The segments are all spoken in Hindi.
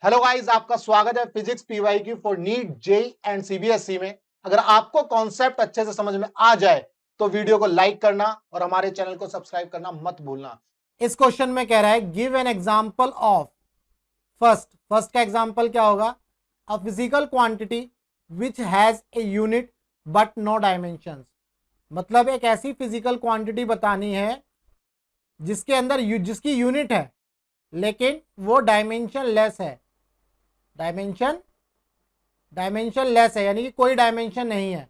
हेलो गाइस, आपका स्वागत है फिजिक्स पीवाई की for NEET JEE and CBSE में। अगर आपको कॉन्सेप्ट अच्छे से समझ में आ जाए तो वीडियो को लाइक करना और हमारे चैनल को सब्सक्राइब करना मत भूलना। इस क्वेश्चन में कह रहा है give an example of first का एग्जांपल क्या होगा? A physical quantity which has a unit but no dimensions. मतलब एक ऐसी फिजिकल क्वांटिटी बतानी है जिसके अंदर जिसकी यूनिट है लेकिन वो डायमेंशन लेस है। डायमेंशन लेस है यानी कि कोई डायमेंशन नहीं है।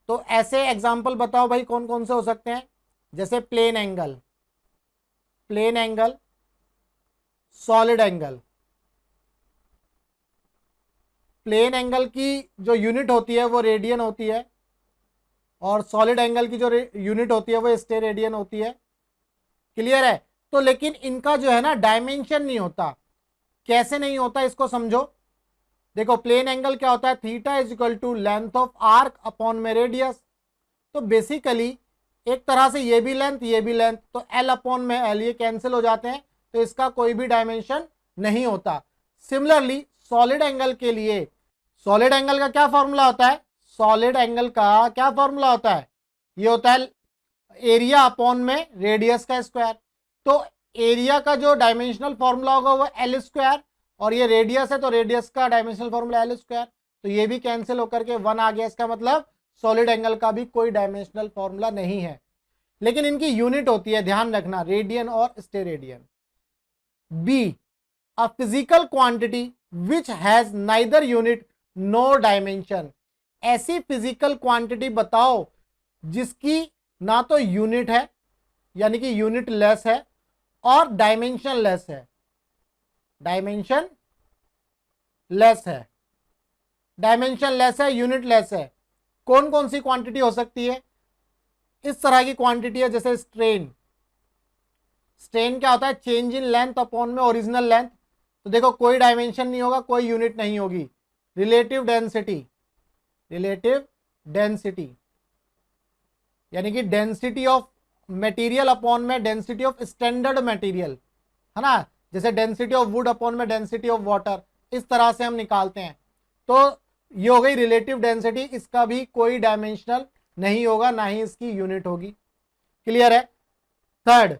तो ऐसे एग्जांपल बताओ भाई, कौन कौन से हो सकते हैं? जैसे plane angle, solid angle. Plane angle की जो यूनिट होती है वो रेडियन होती है और सॉलिड एंगल की जो यूनिट होती है वो स्टेरेडियन होती है। क्लियर है? तो लेकिन इनका जो है ना डायमेंशन नहीं होता। कैसे नहीं होता इसको समझो। देखो, प्लेन एंगल क्या होता है? Theta is equal to length of arc upon में रेडियस। तो बेसिकली एक तरह से ये भी लेंथ, तो एल अपॉन में एल ये कैंसिल हो जाते हैं, तो इसका कोई भी डायमेंशन नहीं होता। सिमिलरली सॉलिड एंगल के लिए, सॉलिड एंगल का क्या फॉर्मूला होता है? सॉलिड एंगल का क्या फॉर्मूला होता है? ये होता है एरिया अपॉन में रेडियस का स्क्वायर। तो एरिया का जो डायमेंशनल फॉर्मूला होगा वो एल स्क्वायर, और ये रेडियस है तो रेडियस का डायमेंशनल फॉर्मूला एल स्क्वायर। तो ये भी कैंसिल होकर के 1 आ गया। इसका मतलब सॉलिड एंगल का भी कोई डायमेंशनल फॉर्मूला नहीं है, लेकिन इनकी यूनिट होती है, ध्यान रखना, रेडियन और steradian. B, a physical quantity which has neither unit no dimension. ऐसी फिजिकल क्वांटिटी बताओ जिसकी ना तो यूनिट है यानी कि यूनिट लेस है और डायमेंशन लेस है। यूनिट लेस है। कौन कौन सी क्वांटिटी हो सकती है? इस तरह की क्वांटिटी है जैसे स्ट्रेन क्या होता है? चेंज इन लेंथ अपॉन में ओरिजिनल लेंथ। तो देखो, कोई डायमेंशन नहीं होगा, कोई यूनिट नहीं होगी। रिलेटिव डेंसिटी यानी कि डेंसिटी ऑफ मटेरियल अपॉन में डेंसिटी ऑफ स्टैंडर्ड मटेरियल, है ना? जैसे डेंसिटी ऑफ वुड अपॉन में डेंसिटी ऑफ वाटर, इस तरह से हम निकालते हैं। तो ये हो गई रिलेटिव डेंसिटी। इसका भी कोई डायमेंशनल नहीं होगा, ना ही इसकी यूनिट होगी। क्लियर है? Third,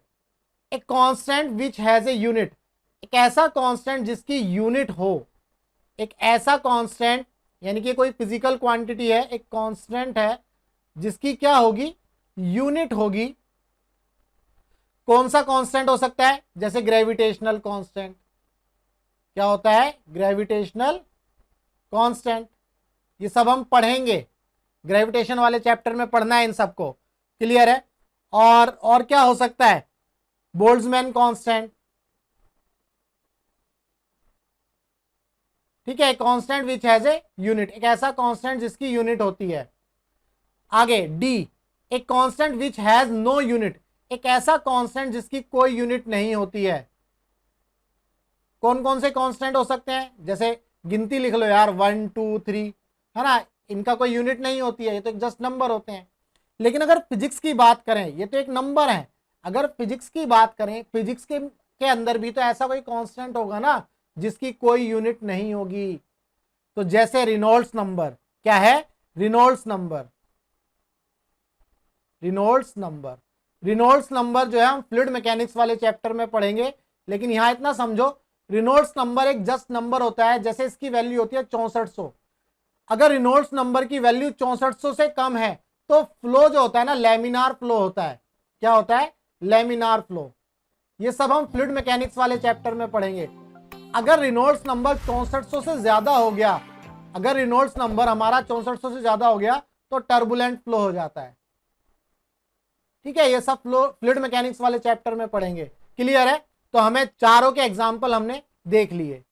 a constant which has a unit. एक ऐसा कांस्टेंट जिसकी यूनिट हो। एक ऐसा कांस्टेंट यानी कि कोई फिजिकल क्वांटिटी है, एक कांस्टेंट है जिसकी क्या होगी? यूनिट होगी। कौन सा कांस्टेंट हो सकता है? जैसे ग्रेविटेशनल कांस्टेंट। क्या होता है? Gravitational constant. ये सब हम पढ़ेंगे, ग्रेविटेशन वाले चैप्टर में पढ़ना है इन सबको। क्लियर है? और क्या हो सकता है? Boltzmann constant. ठीक है, constant which has a unit, एक ऐसा कांस्टेंट जिसकी यूनिट होती है। आगे डी, एक constant which has no unit, एक ऐसा कांस्टेंट जिसकी कोई यूनिट नहीं होती है। कौन कौन से कांस्टेंट हो सकते हैं? जैसे गिनती लिख लो यार, 1 2 3, है ना? इनका कोई यूनिट नहीं होती है, ये तो जस्ट नंबर होते हैं। लेकिन अगर फिजिक्स की बात करें, ये तो एक नंबर है। अगर फिजिक्स की बात करें, फिजिक्स के अंदर भी तो ऐसा कोई कांस्टेंट होगा ना जिसकी कोई यूनिट नहीं होगी। तो जैसे रिनोल्ड्स नंबर, क्या है? रिनोल्ड्स नंबर जो है हम फ्लूइड मैकेनिक्स वाले चैप्टर में पढ़ेंगे। लेकिन यहां इतना समझो, रिनोल्ड्स नंबर एक जस्ट नंबर होता है। जैसे इसकी वैल्यू होती है 6400। अगर रिनोल्ड्स नंबर की वैल्यू 6400 से कम है तो फ्लो जो होता है ना, लैमिनार फ्लो होता है। क्या होता है? Laminar flow. ये सब हम फ्लूइड मैकेनिक्स वाले चैप्टर में पढ़ेंगे। अगर रिनोल्ड्स नंबर 6400 से ज्यादा हो गया, अगर रिनोल्ड्स नंबर हमारा 6400 से ज्यादा हो गया तो टर्बुलेंट फ्लो हो जाता है। ठीक है, ये सब फ्लूइड मैकेनिक्स वाले चैप्टर में पढ़ेंगे। क्लियर है? तो हमें चारों के एग्जाम्पल हमने देख लिए।